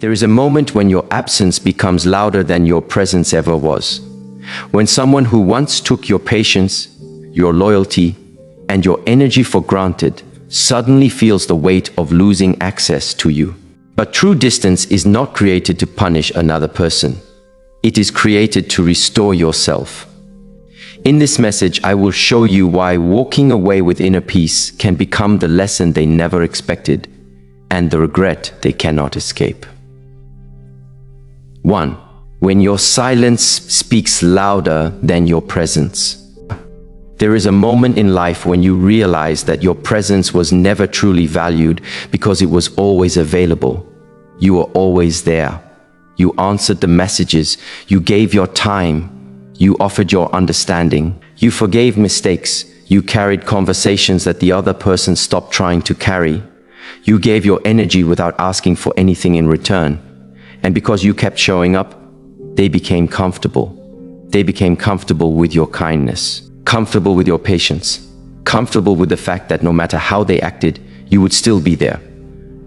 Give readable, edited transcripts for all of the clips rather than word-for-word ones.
There is a moment when your absence becomes louder than your presence ever was. When someone who once took your patience, your loyalty, and your energy for granted suddenly feels the weight of losing access to you. But true distance is not created to punish another person. It is created to restore yourself. In this message, I will show you why walking away with inner peace can become the lesson they never expected and the regret they cannot escape. 1. When your silence speaks louder than your presence. There is a moment in life when you realize that your presence was never truly valued because it was always available. You were always there. You answered the messages. You gave your time. You offered your understanding. You forgave mistakes. You carried conversations that the other person stopped trying to carry. You gave your energy without asking for anything in return. And because you kept showing up, they became comfortable. They became comfortable with your kindness, comfortable with your patience, comfortable with the fact that no matter how they acted, you would still be there.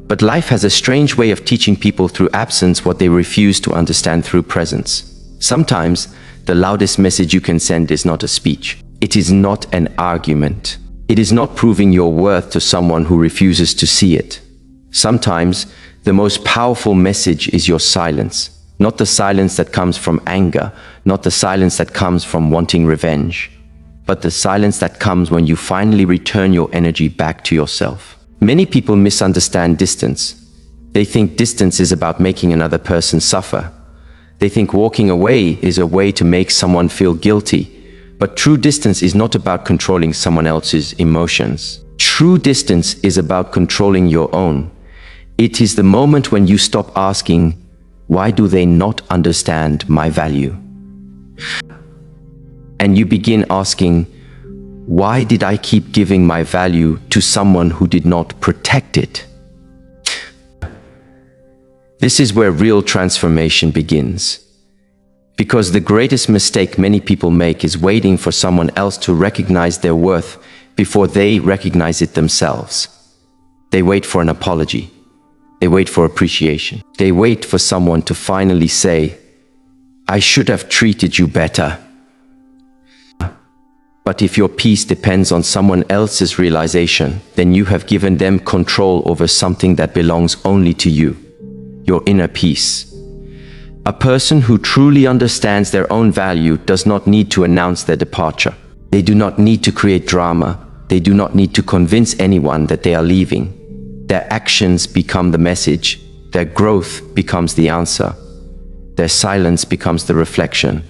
But life has a strange way of teaching people through absence what they refuse to understand through presence. Sometimes, the loudest message you can send is not a speech. It is not an argument. It is not proving your worth to someone who refuses to see it. Sometimes, the most powerful message is your silence. Not the silence that comes from anger, not the silence that comes from wanting revenge, but the silence that comes when you finally return your energy back to yourself. Many people misunderstand distance. They think distance is about making another person suffer. They think walking away is a way to make someone feel guilty. But true distance is not about controlling someone else's emotions. True distance is about controlling your own. It is the moment when you stop asking, why do they not understand my value? And you begin asking, why did I keep giving my value to someone who did not protect it? This is where real transformation begins. Because the greatest mistake many people make is waiting for someone else to recognize their worth before they recognize it themselves. They wait for an apology. They wait for appreciation. They wait for someone to finally say, I should have treated you better. But if your peace depends on someone else's realization, then you have given them control over something that belongs only to you, your inner peace. A person who truly understands their own value does not need to announce their departure. They do not need to create drama. They do not need to convince anyone that they are leaving. Their actions become the message. Their growth becomes the answer. Their silence becomes the reflection.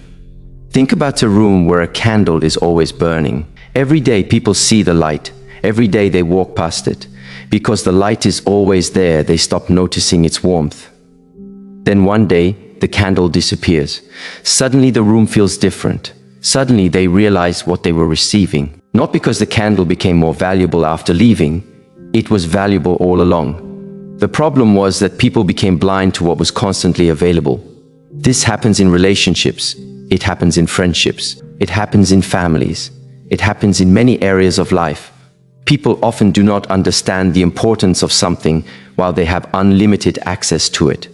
Think about a room where a candle is always burning. Every day people see the light. Every day they walk past it. Because the light is always there, they stop noticing its warmth. Then one day, the candle disappears. Suddenly the room feels different. Suddenly they realize what they were receiving. Not because the candle became more valuable after leaving. It was valuable all along. The problem was that people became blind to what was constantly available. This happens in relationships. It happens in friendships. It happens in families. It happens in many areas of life. People often do not understand the importance of something while they have unlimited access to it.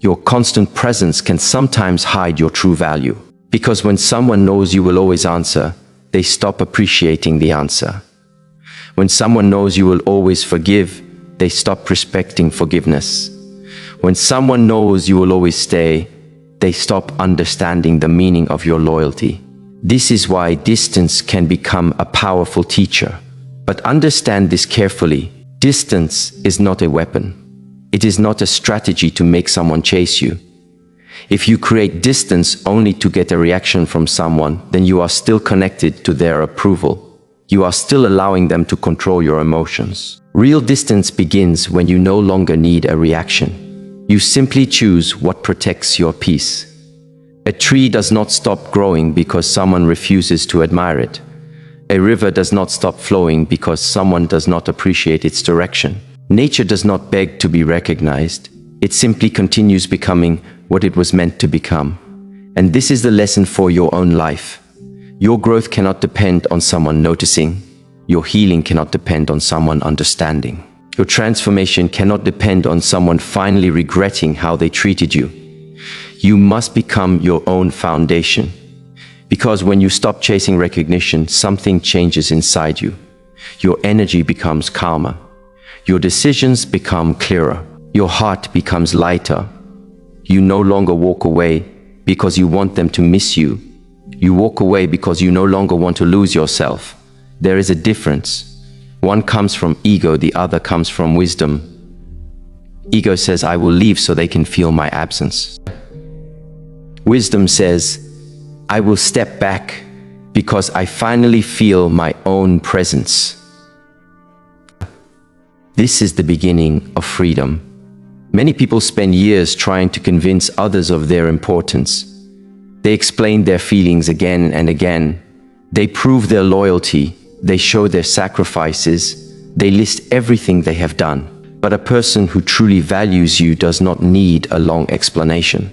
Your constant presence can sometimes hide your true value. Because when someone knows you will always answer, they stop appreciating the answer. When someone knows you will always forgive, they stop respecting forgiveness. When someone knows you will always stay, they stop understanding the meaning of your loyalty. This is why distance can become a powerful teacher. But understand this carefully. Distance is not a weapon. It is not a strategy to make someone chase you. If you create distance only to get a reaction from someone, then you are still connected to their approval. You are still allowing them to control your emotions. Real distance begins when you no longer need a reaction. You simply choose what protects your peace. A tree does not stop growing because someone refuses to admire it. A river does not stop flowing because someone does not appreciate its direction. Nature does not beg to be recognized. It simply continues becoming what it was meant to become. And this is the lesson for your own life. Your growth cannot depend on someone noticing. Your healing cannot depend on someone understanding. Your transformation cannot depend on someone finally regretting how they treated you. You must become your own foundation. Because when you stop chasing recognition, something changes inside you. Your energy becomes calmer. Your decisions become clearer. Your heart becomes lighter. You no longer walk away because you want them to miss you. You walk away because you no longer want to lose yourself. There is a difference. One comes from ego, the other comes from wisdom. Ego says, I will leave so they can feel my absence. Wisdom says, I will step back because I finally feel my own presence. This is the beginning of freedom. Many people spend years trying to convince others of their importance. They explain their feelings again and again. They prove their loyalty. They show their sacrifices. They list everything they have done. But a person who truly values you does not need a long explanation.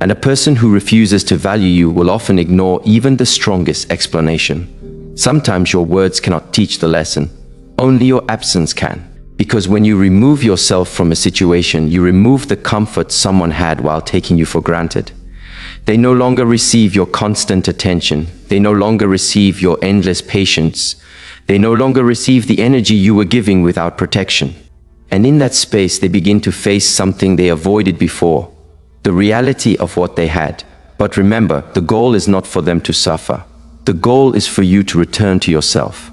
And a person who refuses to value you will often ignore even the strongest explanation. Sometimes your words cannot teach the lesson. Only your absence can. Because when you remove yourself from a situation, you remove the comfort someone had while taking you for granted. They no longer receive your constant attention. They no longer receive your endless patience. They no longer receive the energy you were giving without protection. And in that space, they begin to face something they avoided before, the reality of what they had. But remember, the goal is not for them to suffer. The goal is for you to return to yourself.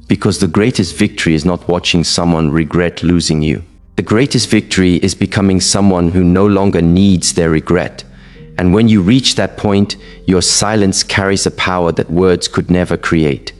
Because the greatest victory is not watching someone regret losing you. The greatest victory is becoming someone who no longer needs their regret. And when you reach that point, your silence carries a power that words could never create.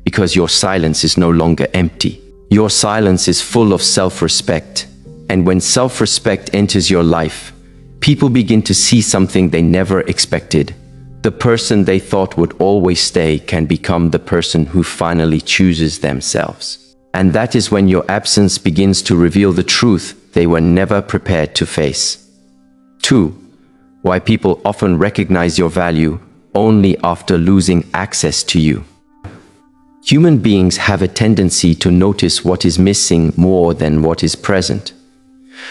Because your silence is no longer empty. Your silence is full of self-respect. And when self-respect enters your life, people begin to see something they never expected. The person they thought would always stay can become the person who finally chooses themselves. And that is when your absence begins to reveal the truth they were never prepared to face. 2. Why people often recognize your value only after losing access to you. Human beings have a tendency to notice what is missing more than what is present.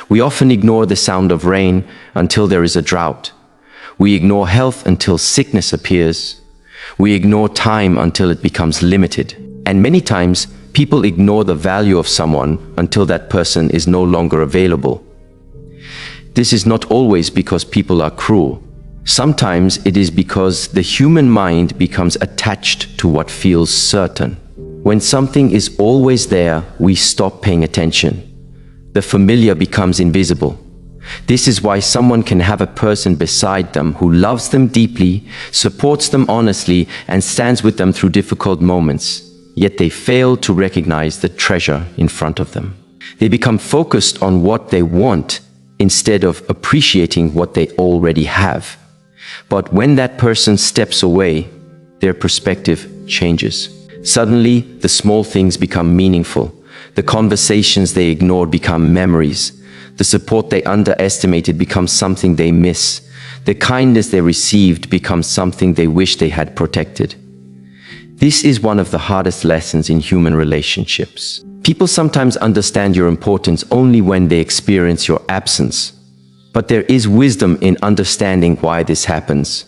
We often ignore the sound of rain until there is a drought. We ignore health until sickness appears. We ignore time until it becomes limited. And many times, people ignore the value of someone until that person is no longer available. This is not always because people are cruel. Sometimes it is because the human mind becomes attached to what feels certain. When something is always there, we stop paying attention. The familiar becomes invisible. This is why someone can have a person beside them who loves them deeply, supports them honestly, and stands with them through difficult moments, yet they fail to recognize the treasure in front of them. They become focused on what they want instead of appreciating what they already have. But when that person steps away, their perspective changes. Suddenly, the small things become meaningful. The conversations they ignored become memories. The support they underestimated becomes something they miss. The kindness they received becomes something they wish they had protected. This is one of the hardest lessons in human relationships. People sometimes understand your importance only when they experience your absence. But there is wisdom in understanding why this happens.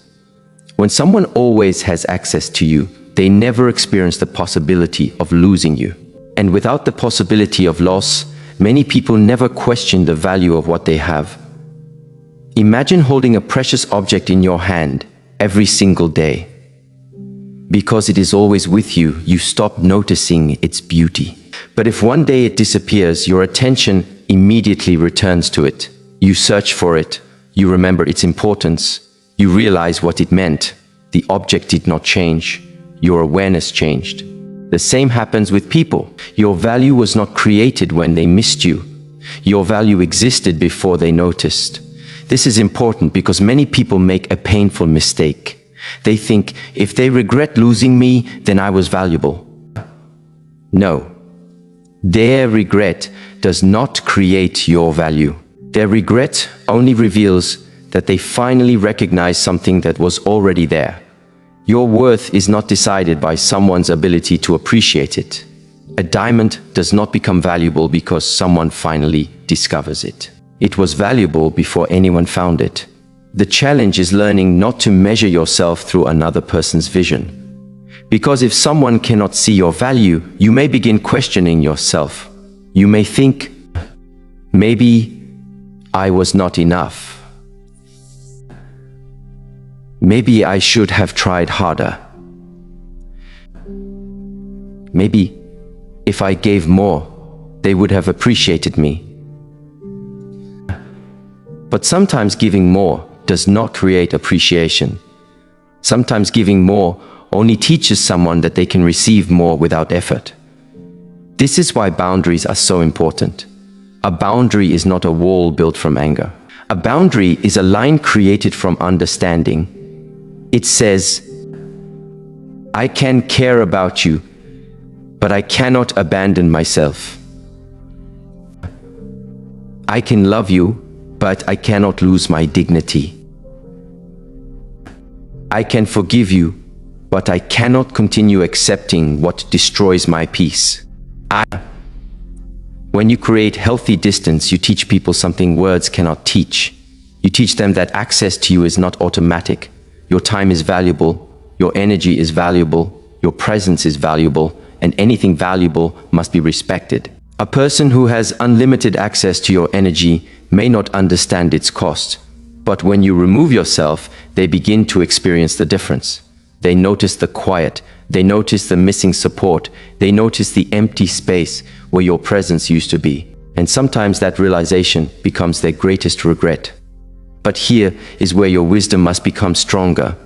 When someone always has access to you, they never experience the possibility of losing you. And without the possibility of loss, many people never question the value of what they have. Imagine holding a precious object in your hand every single day. Because it is always with you, you stop noticing its beauty. But if one day it disappears, your attention immediately returns to it. You search for it. You remember its importance. You realize what it meant. The object did not change. Your awareness changed. The same happens with people. Your value was not created when they missed you. Your value existed before they noticed. This is important because many people make a painful mistake. They think, if they regret losing me, then I was valuable. No. Their regret does not create your value. Their regret only reveals that they finally recognize something that was already there. Your worth is not decided by someone's ability to appreciate it. A diamond does not become valuable because someone finally discovers it. It was valuable before anyone found it. The challenge is learning not to measure yourself through another person's vision. Because if someone cannot see your value, you may begin questioning yourself. You may think, maybe I was not enough. Maybe I should have tried harder. Maybe if I gave more, they would have appreciated me. But sometimes giving more does not create appreciation. Sometimes giving more only teaches someone that they can receive more without effort. This is why boundaries are so important. A boundary is not a wall built from anger. A boundary is a line created from understanding. It says, I can care about you, but I cannot abandon myself. I can love you, but I cannot lose my dignity. I can forgive you, but I cannot continue accepting what destroys my peace. When you create healthy distance, you teach people something words cannot teach. You teach them that access to you is not automatic. Your time is valuable, your energy is valuable, your presence is valuable, and anything valuable must be respected. A person who has unlimited access to your energy may not understand its cost, but when you remove yourself, they begin to experience the difference. They notice the quiet, they notice the missing support, they notice the empty space where your presence used to be. And sometimes that realization becomes their greatest regret. But here is where your wisdom must become stronger.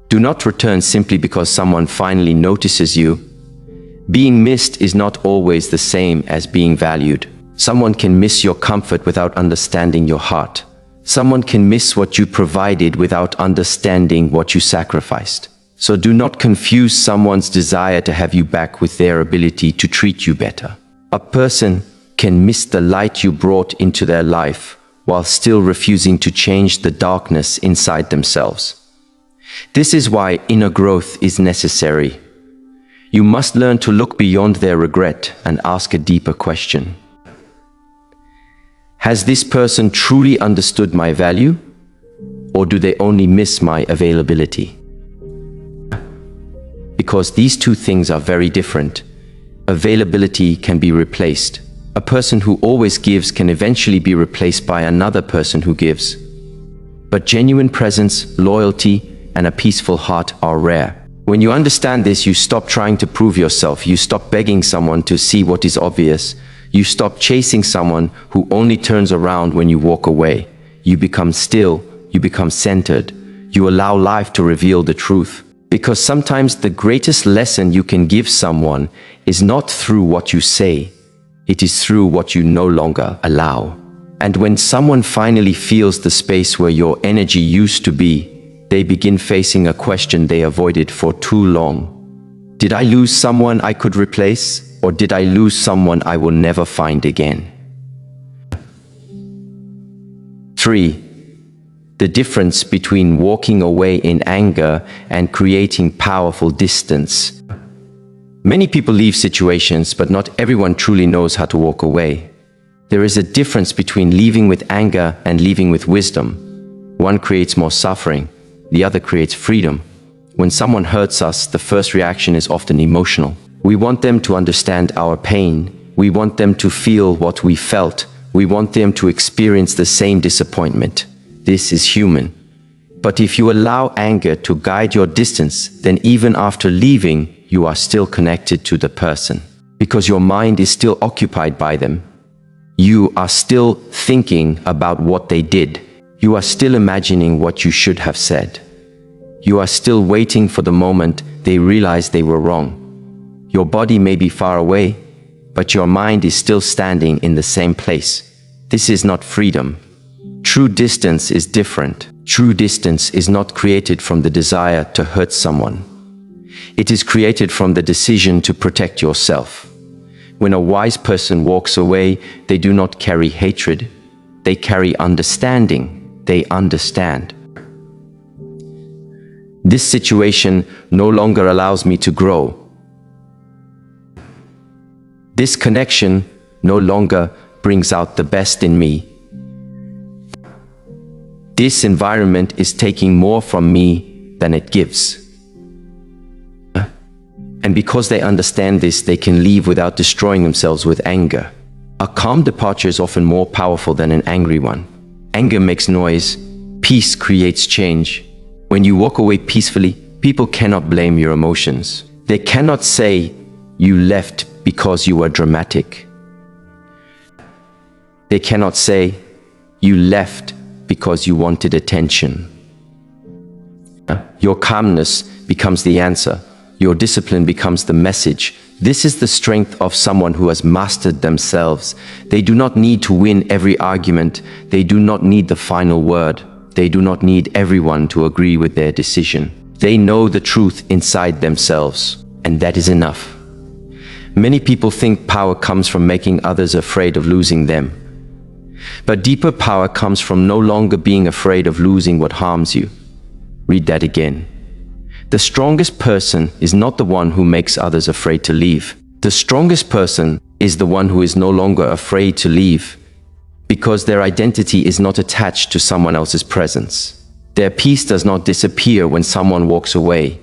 Do not return simply because someone finally notices you. Being missed is not always the same as being valued. Someone can miss your comfort without understanding your heart. Someone can miss what you provided without understanding what you sacrificed. So do not confuse someone's desire to have you back with their ability to treat you better. A person can miss the light you brought into their life while still refusing to change the darkness inside themselves. This is why inner growth is necessary. You must learn to look beyond their regret and ask a deeper question. Has this person truly understood my value, or do they only miss my availability? Because these two things are very different. Availability can be replaced. A person who always gives can eventually be replaced by another person who gives. But genuine presence, loyalty, and a peaceful heart are rare. When you understand this, you stop trying to prove yourself. You stop begging someone to see what is obvious. You stop chasing someone who only turns around when you walk away. You become still. You become centered. You allow life to reveal the truth. Because sometimes the greatest lesson you can give someone is not through what you say. It is through what you no longer allow. And when someone finally feels the space where your energy used to be, they begin facing a question they avoided for too long. Did I lose someone I could replace, or did I lose someone I will never find again? 3. The difference between walking away in anger and creating powerful distance. Many people leave situations, but not everyone truly knows how to walk away. There is a difference between leaving with anger and leaving with wisdom. One creates more suffering. The other creates freedom. When someone hurts us, the first reaction is often emotional. We want them to understand our pain. We want them to feel what we felt. We want them to experience the same disappointment. This is human. But if you allow anger to guide your distance, then even after leaving, you are still connected to the person. Because your mind is still occupied by them. You are still thinking about what they did. You are still imagining what you should have said. You are still waiting for the moment they realize they were wrong. Your body may be far away, but your mind is still standing in the same place. This is not freedom. True distance is different. True distance is not created from the desire to hurt someone. It is created from the decision to protect yourself. When a wise person walks away, they do not carry hatred. They carry understanding. They understand. This situation no longer allows me to grow. This connection no longer brings out the best in me. This environment is taking more from me than it gives. And because they understand this, they can leave without destroying themselves with anger. A calm departure is often more powerful than an angry one. Anger makes noise. Peace creates change. When you walk away peacefully, people cannot blame your emotions. They cannot say you left because you were dramatic. They cannot say you left because you wanted attention. Your calmness becomes the answer. Your discipline becomes the message. This is the strength of someone who has mastered themselves. They do not need to win every argument. They do not need the final word. They do not need everyone to agree with their decision. They know the truth inside themselves, and that is enough. Many people think power comes from making others afraid of losing them. But deeper power comes from no longer being afraid of losing what harms you. Read that again. The strongest person is not the one who makes others afraid to leave. The strongest person is the one who is no longer afraid to leave, because their identity is not attached to someone else's presence. Their peace does not disappear when someone walks away.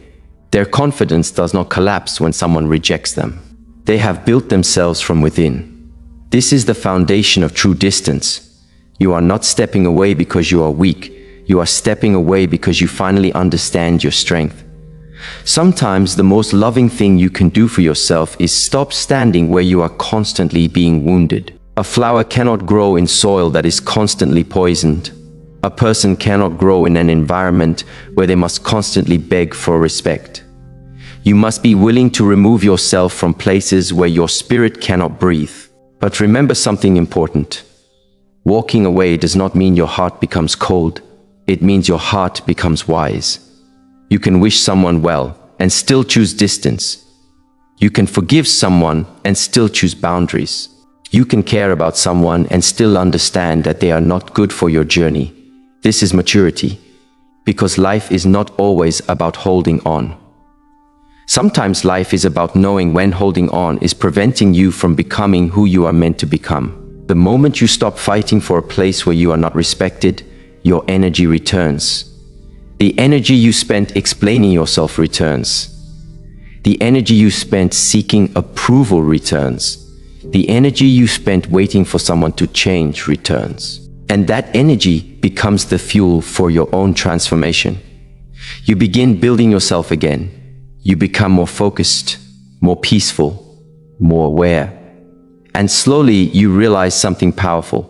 Their confidence does not collapse when someone rejects them. They have built themselves from within. This is the foundation of true distance. You are not stepping away because you are weak. You are stepping away because you finally understand your strength. Sometimes the most loving thing you can do for yourself is stop standing where you are constantly being wounded. A flower cannot grow in soil that is constantly poisoned. A person cannot grow in an environment where they must constantly beg for respect. You must be willing to remove yourself from places where your spirit cannot breathe. But remember something important. Walking away does not mean your heart becomes cold. It means your heart becomes wise. You can wish someone well and still choose distance. You can forgive someone and still choose boundaries. You can care about someone and still understand that they are not good for your journey. This is maturity, because life is not always about holding on. Sometimes life is about knowing when holding on is preventing you from becoming who you are meant to become. The moment you stop fighting for a place where you are not respected, your energy returns. The energy you spent explaining yourself returns. The energy you spent seeking approval returns. The energy you spent waiting for someone to change returns. And that energy becomes the fuel for your own transformation. You begin building yourself again. You become more focused, more peaceful, more aware. And slowly you realize something powerful.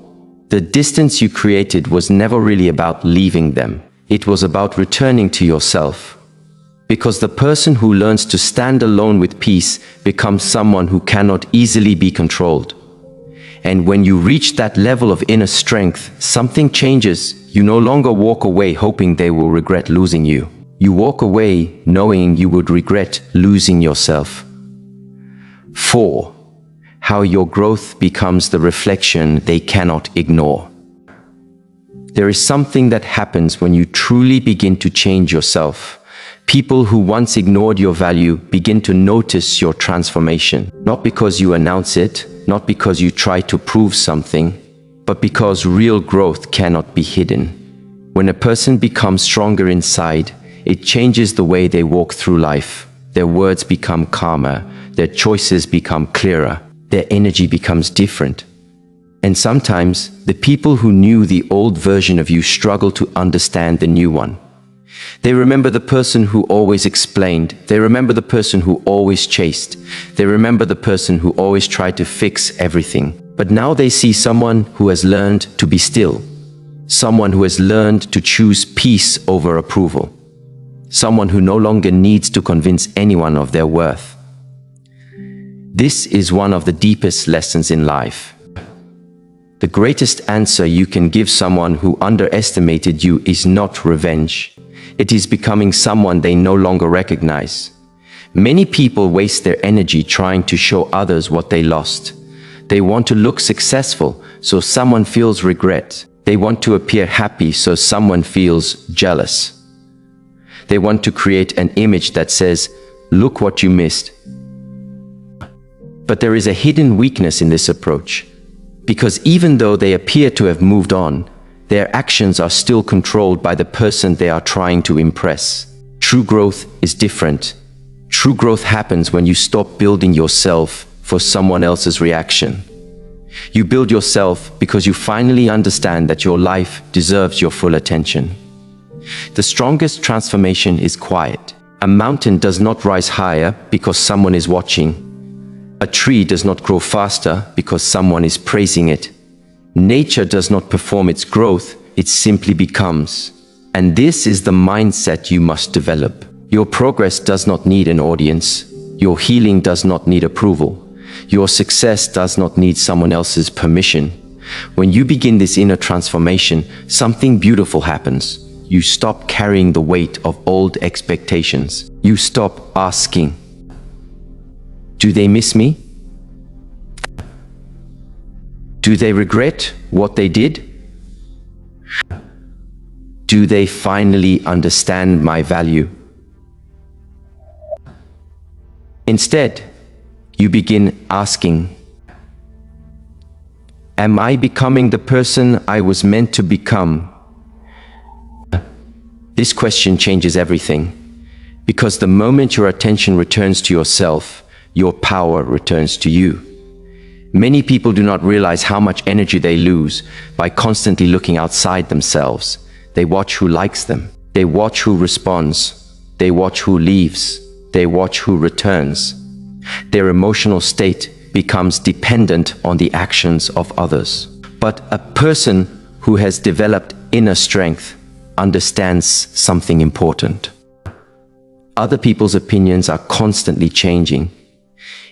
The distance you created was never really about leaving them. It was about returning to yourself. Because the person who learns to stand alone with peace becomes someone who cannot easily be controlled. And when you reach that level of inner strength, something changes. You no longer walk away hoping they will regret losing you. You walk away knowing you would regret losing yourself. 4. How your growth becomes the reflection they cannot ignore. There is something that happens when you truly begin to change yourself. People who once ignored your value begin to notice your transformation. Not because you announce it, not because you try to prove something, but because real growth cannot be hidden. When a person becomes stronger inside, it changes the way they walk through life. Their words become calmer, their choices become clearer, their energy becomes different. And sometimes, the people who knew the old version of you struggle to understand the new one. They remember the person who always explained. They remember the person who always chased. They remember the person who always tried to fix everything. But now they see someone who has learned to be still. Someone who has learned to choose peace over approval. Someone who no longer needs to convince anyone of their worth. This is one of the deepest lessons in life. The greatest answer you can give someone who underestimated you is not revenge. It is becoming someone they no longer recognize. Many people waste their energy trying to show others what they lost. They want to look successful, so someone feels regret. They want to appear happy, so someone feels jealous. They want to create an image that says, "Look what you missed." But there is a hidden weakness in this approach, because even though they appear to have moved on, their actions are still controlled by the person they are trying to impress. True growth is different. True growth happens when you stop building yourself for someone else's reaction. You build yourself because you finally understand that your life deserves your full attention. The strongest transformation is quiet. A mountain does not rise higher because someone is watching. A tree does not grow faster because someone is praising it. Nature does not perform its growth, it simply becomes. And this is the mindset you must develop. Your progress does not need an audience. Your healing does not need approval. Your success does not need someone else's permission. When you begin this inner transformation, something beautiful happens. You stop carrying the weight of old expectations. You stop asking, do they miss me? Do they regret what they did? Do they finally understand my value? Instead, you begin asking, am I becoming the person I was meant to become? This question changes everything, because the moment your attention returns to yourself, your power returns to you. Many people do not realize how much energy they lose by constantly looking outside themselves. They watch who likes them. They watch who responds. They watch who leaves. They watch who returns. Their emotional state becomes dependent on the actions of others. But a person who has developed inner strength understands something important. Other people's opinions are constantly changing.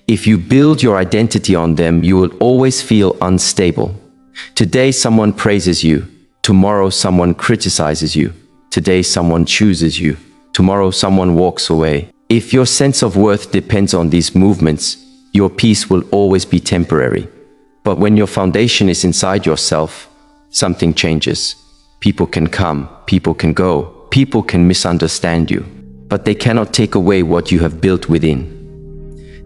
If you build your identity on them, you will always feel unstable. Today someone praises you. Tomorrow someone criticizes you. Today someone chooses you. Tomorrow someone walks away. If your sense of worth depends on these movements, your peace will always be temporary. But when your foundation is inside yourself, something changes. People can come, people can go, people can misunderstand you, but they cannot take away what you have built within.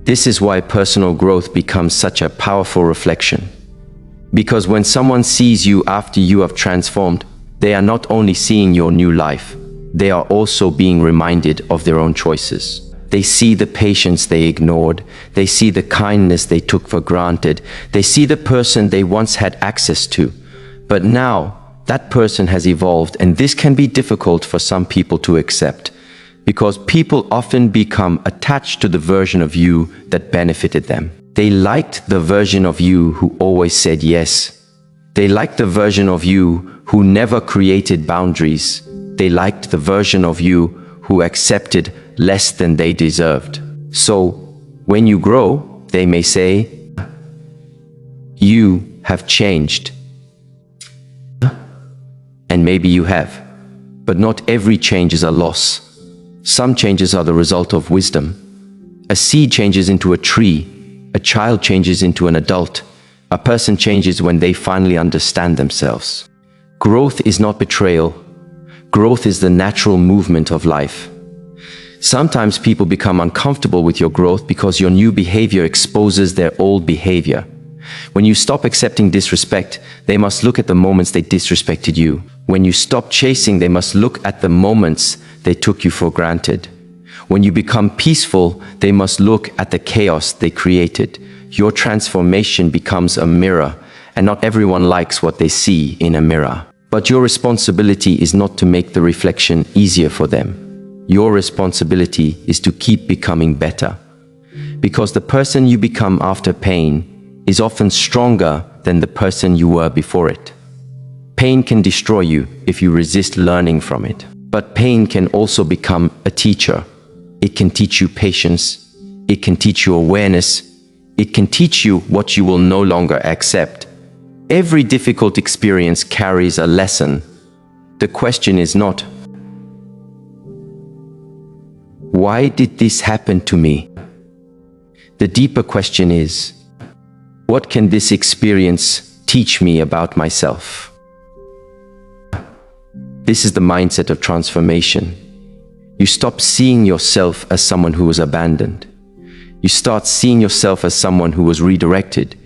This is why personal growth becomes such a powerful reflection. Because when someone sees you after you have transformed, they are not only seeing your new life, they are also being reminded of their own choices. They see the patience they ignored, they see the kindness they took for granted, they see the person they once had access to. But now, that person has evolved, and this can be difficult for some people to accept, because people often become attached to the version of you that benefited them. They liked the version of you who always said yes. They liked the version of you who never created boundaries. They liked the version of you who accepted less than they deserved. So, when you grow, they may say, you have changed. And maybe you have. But not every change is a loss. Some changes are the result of wisdom. A seed changes into a tree. A child changes into an adult. A person changes when they finally understand themselves. Growth is not betrayal. Growth is the natural movement of life. Sometimes people become uncomfortable with your growth because your new behavior exposes their old behavior. When you stop accepting disrespect, they must look at the moments they disrespected you. When you stop chasing, they must look at the moments they took you for granted. When you become peaceful, they must look at the chaos they created. Your transformation becomes a mirror, and not everyone likes what they see in a mirror. But your responsibility is not to make the reflection easier for them. Your responsibility is to keep becoming better. Because the person you become after pain is often stronger than the person you were before it. Pain can destroy you if you resist learning from it. But pain can also become a teacher. It can teach you patience. It can teach you awareness. It can teach you what you will no longer accept. Every difficult experience carries a lesson. The question is not, why did this happen to me? The deeper question is, what can this experience teach me about myself? This is the mindset of transformation. You stop seeing yourself as someone who was abandoned. You start seeing yourself as someone who was redirected.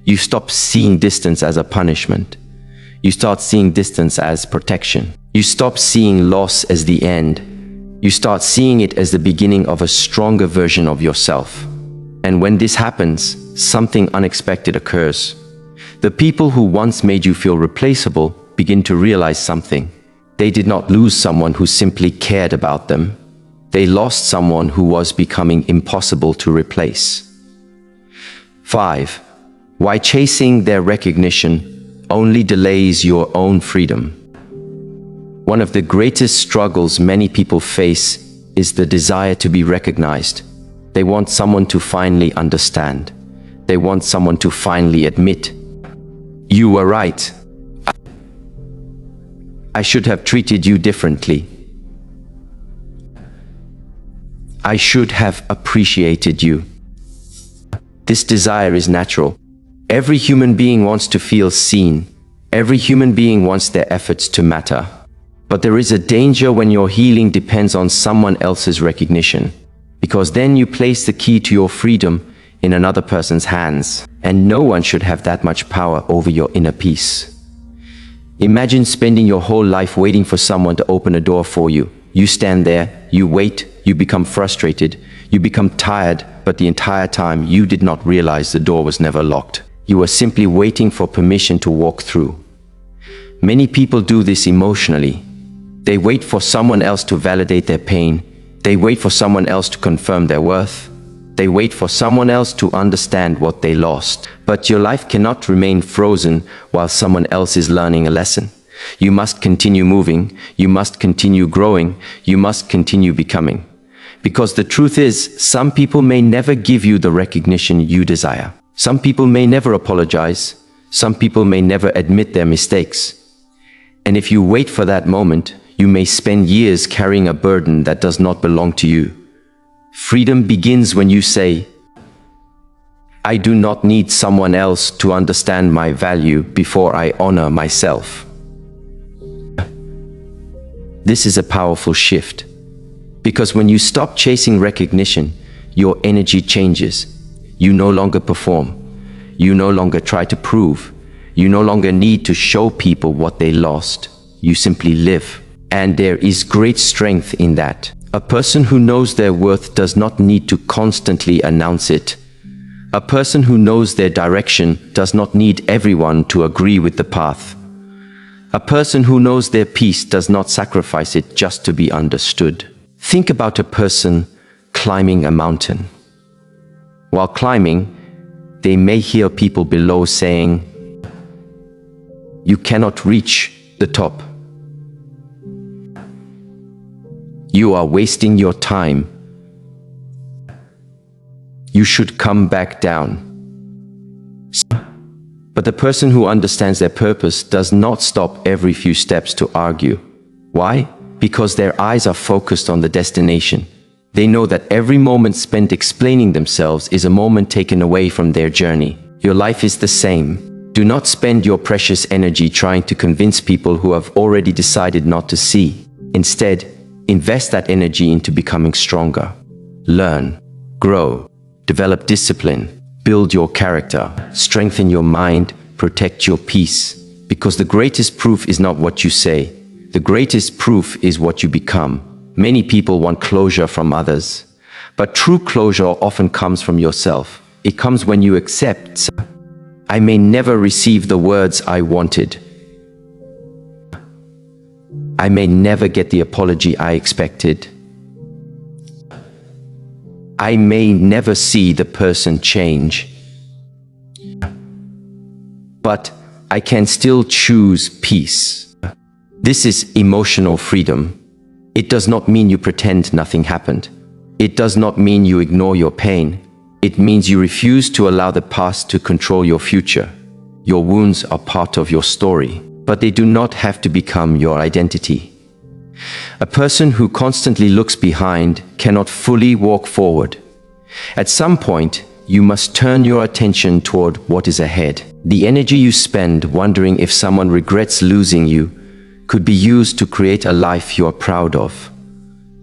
You stop seeing distance as a punishment. You start seeing distance as protection. You stop seeing loss as the end. You start seeing it as the beginning of a stronger version of yourself. And when this happens, something unexpected occurs. The people who once made you feel replaceable begin to realize something. They did not lose someone who simply cared about them. They lost someone who was becoming impossible to replace. 5. Why chasing their recognition only delays your own freedom. One of the greatest struggles many people face is the desire to be recognized. They want someone to finally understand. They want someone to finally admit, "You were right. I should have treated you differently. I should have appreciated you." This desire is natural. Every human being wants to feel seen. Every human being wants their efforts to matter. But there is a danger when your healing depends on someone else's recognition, because then you place the key to your freedom in another person's hands, and no one should have that much power over your inner peace. Imagine spending your whole life waiting for someone to open a door for you. You stand there, you wait, you become frustrated, you become tired, but the entire time you did not realize the door was never locked. You were simply waiting for permission to walk through. Many people do this emotionally. They wait for someone else to validate their pain. They wait for someone else to confirm their worth. They wait for someone else to understand what they lost. But your life cannot remain frozen while someone else is learning a lesson. You must continue moving. You must continue growing. You must continue becoming. Because the truth is, some people may never give you the recognition you desire. Some people may never apologize. Some people may never admit their mistakes. And if you wait for that moment, you may spend years carrying a burden that does not belong to you. Freedom begins when you say, "I do not need someone else to understand my value before I honor myself." This is a powerful shift, because when you stop chasing recognition, your energy changes. You no longer perform. You no longer try to prove. You no longer need to show people what they lost. You simply live. And there is great strength in that. A person who knows their worth does not need to constantly announce it. A person who knows their direction does not need everyone to agree with the path. A person who knows their peace does not sacrifice it just to be understood. Think about a person climbing a mountain. While climbing, they may hear people below saying, "You cannot reach the top. You are wasting your time. You should come back down." But the person who understands their purpose does not stop every few steps to argue. Why? Because their eyes are focused on the destination. They know that every moment spent explaining themselves is a moment taken away from their journey. Your life is the same. Do not spend your precious energy trying to convince people who have already decided not to see. Instead, invest that energy into becoming stronger. Learn, grow, develop discipline, build your character, strengthen your mind, protect your peace. Because the greatest proof is not what you say. The greatest proof is what you become. Many people want closure from others, but true closure often comes from yourself. It comes when you accept, "I may never receive the words I wanted. I may never get the apology I expected. I may never see the person change. But I can still choose peace." This is emotional freedom. It does not mean you pretend nothing happened. It does not mean you ignore your pain. It means you refuse to allow the past to control your future. Your wounds are part of your story, but they do not have to become your identity. A person who constantly looks behind cannot fully walk forward. At some point, you must turn your attention toward what is ahead. The energy you spend wondering if someone regrets losing you could be used to create a life you are proud of.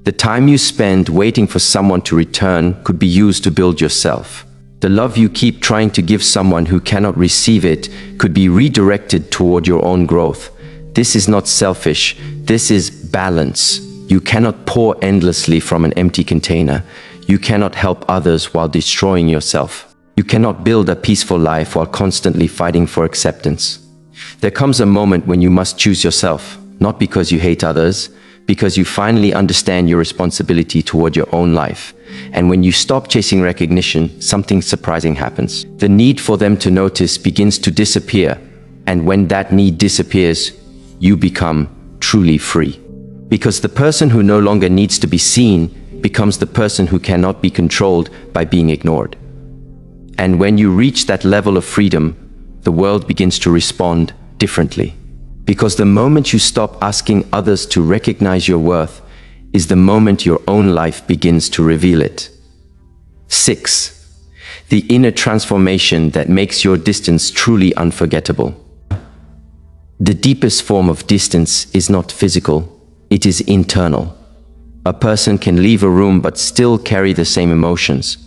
The time you spend waiting for someone to return could be used to build yourself. The love you keep trying to give someone who cannot receive it could be redirected toward your own growth. This is not selfish, this is balance. You cannot pour endlessly from an empty container. You cannot help others while destroying yourself. You cannot build a peaceful life while constantly fighting for acceptance. There comes a moment when you must choose yourself, not because you hate others, because you finally understand your responsibility toward your own life. And when you stop chasing recognition, something surprising happens. The need for them to notice begins to disappear. And when that need disappears, you become truly free. Because the person who no longer needs to be seen becomes the person who cannot be controlled by being ignored. And when you reach that level of freedom, the world begins to respond differently. Because the moment you stop asking others to recognize your worth is the moment your own life begins to reveal it. 6. The inner transformation that makes your distance truly unforgettable. The deepest form of distance is not physical, it is internal. A person can leave a room but still carry the same emotions.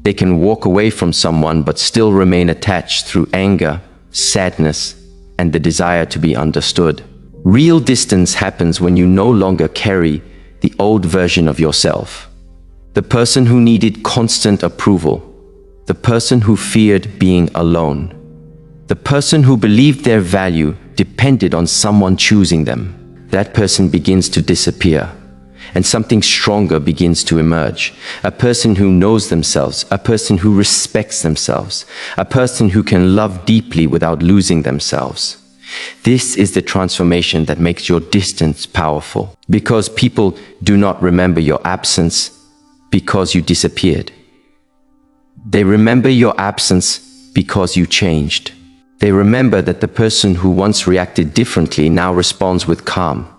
They can walk away from someone but still remain attached through anger, sadness, and the desire to be understood. Real distance happens when you no longer carry the old version of yourself. The person who needed constant approval. The person who feared being alone. The person who believed their value depended on someone choosing them. That person begins to disappear, and something stronger begins to emerge. A person who knows themselves, a person who respects themselves, a person who can love deeply without losing themselves. This is the transformation that makes your distance powerful, because people do not remember your absence because you disappeared. They remember your absence because you changed. They remember that the person who once reacted differently now responds with calm.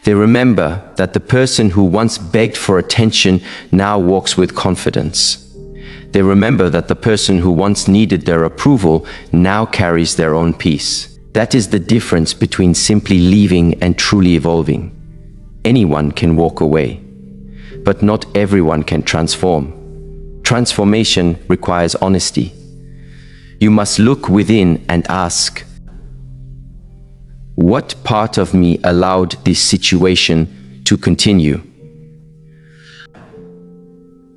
They remember that the person who once begged for attention now walks with confidence. They remember that the person who once needed their approval now carries their own peace. That is the difference between simply leaving and truly evolving. Anyone can walk away, but not everyone can transform. Transformation requires honesty. You must look within and ask, what part of me allowed this situation to continue?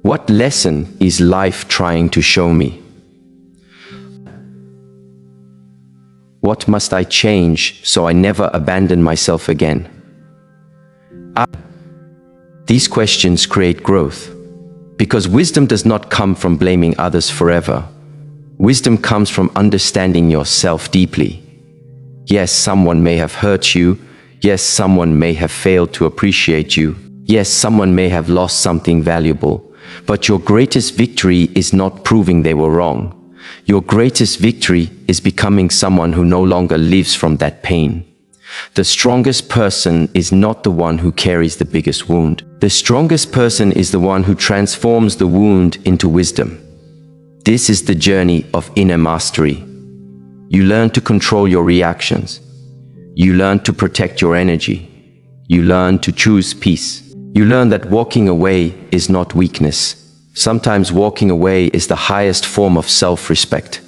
What lesson is life trying to show me? What must I change so I never abandon myself again? These questions create growth, because wisdom does not come from blaming others forever. Wisdom comes from understanding yourself deeply. Yes, someone may have hurt you. Yes, someone may have failed to appreciate you. Yes, someone may have lost something valuable. But your greatest victory is not proving they were wrong. Your greatest victory is becoming someone who no longer lives from that pain. The strongest person is not the one who carries the biggest wound. The strongest person is the one who transforms the wound into wisdom. This is the journey of inner mastery. You learn to control your reactions. You learn to protect your energy. You learn to choose peace. You learn that walking away is not weakness. Sometimes walking away is the highest form of self-respect.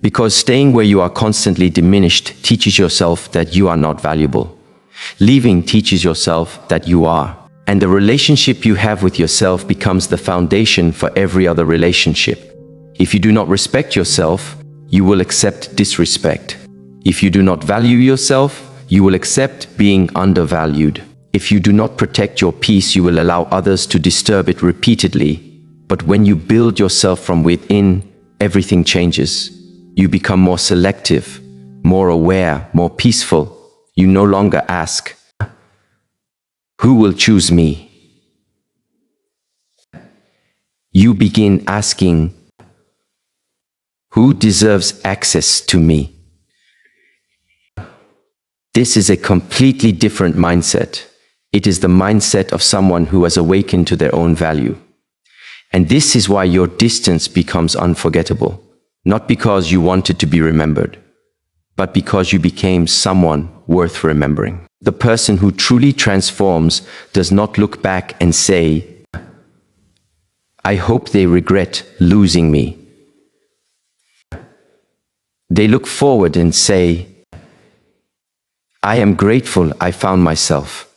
Because staying where you are constantly diminished teaches yourself that you are not valuable. Leaving teaches yourself that you are. And the relationship you have with yourself becomes the foundation for every other relationship. If you do not respect yourself, you will accept disrespect. If you do not value yourself, you will accept being undervalued. If you do not protect your peace, you will allow others to disturb it repeatedly. But when you build yourself from within, everything changes. You become more selective, more aware, more peaceful. You no longer ask, who will choose me? You begin asking, who deserves access to me? This is a completely different mindset. It is the mindset of someone who has awakened to their own value. And this is why your distance becomes unforgettable. Not because you wanted to be remembered, but because you became someone worth remembering. The person who truly transforms does not look back and say, "I hope they regret losing me." They look forward and say, "I am grateful I found myself."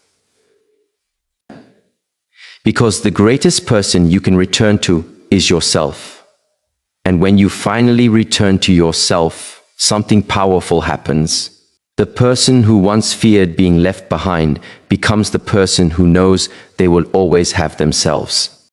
Because the greatest person you can return to is yourself. And when you finally return to yourself, something powerful happens. The person who once feared being left behind becomes the person who knows they will always have themselves.